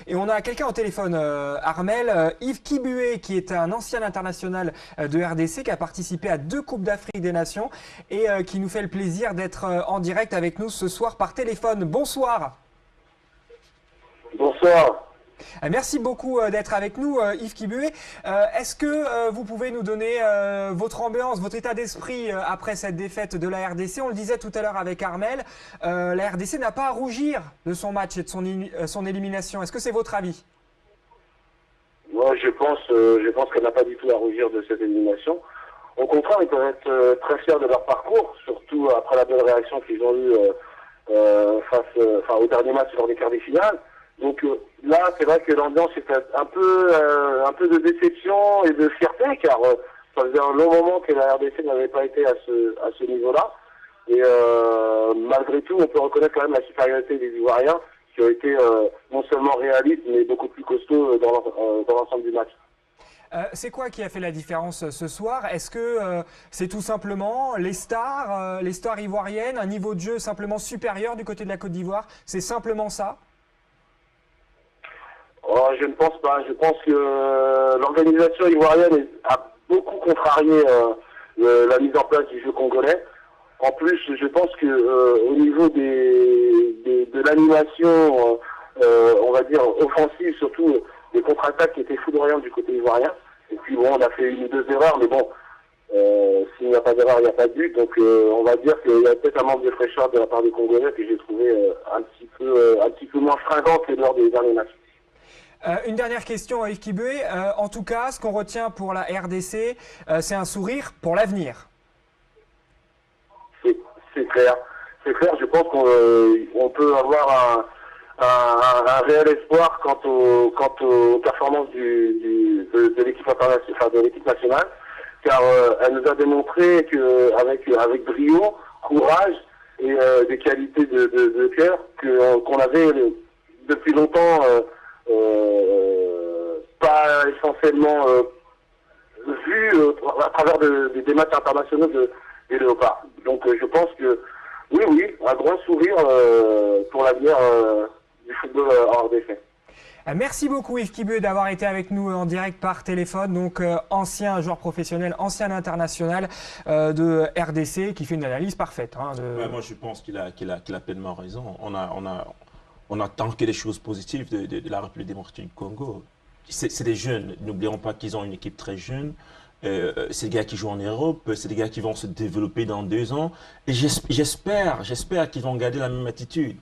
Et on a quelqu'un au téléphone, Armel, Yves Kibué, qui est un ancien international de RDC, qui a participé à 2 Coupes d'Afrique des Nations et qui nous fait le plaisir d'être en direct avec nous ce soir par téléphone. Bonsoir. Bonsoir. Merci beaucoup d'être avec nous, Yves Kibué. Est-ce que vous pouvez nous donner votre ambiance, votre état d'esprit après cette défaite de la RDC? On le disait tout à l'heure avec Armel, la RDC n'a pas à rougir de son match et de son élimination. Est-ce que c'est votre avis? Moi, je pense qu'elle n'a pas du tout à rougir de cette élimination. Au contraire, ils peuvent être très fiers de leur parcours, surtout après la belle réaction qu'ils ont eue au dernier match lors des quarts de finale. Donc là, c'est vrai que l'ambiance est un peu de déception et de fierté, car ça faisait un long moment que la RDC n'avait pas été à ce niveau-là. Et malgré tout, on peut reconnaître quand même la supériorité des Ivoiriens, qui ont été non seulement réalistes, mais beaucoup plus costauds dans l'ensemble du match. C'est quoi qui a fait la différence ce soir? Est-ce que c'est tout simplement les stars ivoiriennes, un niveau de jeu simplement supérieur du côté de la Côte d'Ivoire? C'est simplement ça? Oh, je ne pense pas. Je pense que l'organisation ivoirienne a beaucoup contrarié la mise en place du jeu congolais. En plus, je pense que au niveau de l'animation, on va dire offensive, surtout des contre-attaques qui étaient foudroyantes du côté ivoirien. Et puis bon, on a fait 1 ou 2 erreurs, mais bon, s'il n'y a pas d'erreur, il n'y a pas de but. Donc on va dire qu'il y a peut-être un manque de fraîcheur de la part des Congolais que j'ai trouvé un petit peu moins fringant que lors des derniers matchs. Une dernière question à Yves Kibué. En tout cas, ce qu'on retient pour la RDC, c'est un sourire pour l'avenir. C'est clair. C'est clair, je pense qu'on peut avoir un réel espoir quant aux performances de l'équipe internationale, enfin de l'équipe nationale, car elle nous a démontré qu'avec brio, courage et des qualités de cœur qu'on avait depuis longtemps pas essentiellement vu à travers des matchs internationaux des Léopards. Donc je pense que oui, un grand sourire pour l'avenir du football en RDC. Merci beaucoup Yves Kibué d'avoir été avec nous en direct par téléphone, donc ancien joueur professionnel, ancien international de RDC, qui fait une analyse parfaite. Ouais, moi je pense qu'il a pleinement raison. On attend que des choses positives de la République démocratique du Congo. C'est des jeunes, n'oublions pas qu'ils ont une équipe très jeune. C'est des gars qui jouent en Europe, c'est des gars qui vont se développer dans 2 ans. Et j'espère qu'ils vont garder la même attitude.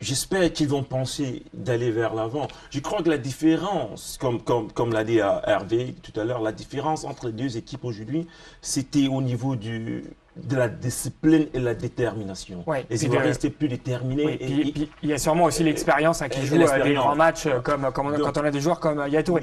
J'espère qu'ils vont penser d'aller vers l'avant. Je crois que la différence, comme l'a dit Hervé tout à l'heure, la différence entre les 2 équipes aujourd'hui, c'était au niveau de la discipline et la détermination. Ouais, les Ivoiriens étaient plus déterminés. Oui, puis il y a sûrement aussi l'expérience qui joue des grands matchs, comme quand on a des joueurs comme Yaya Touré.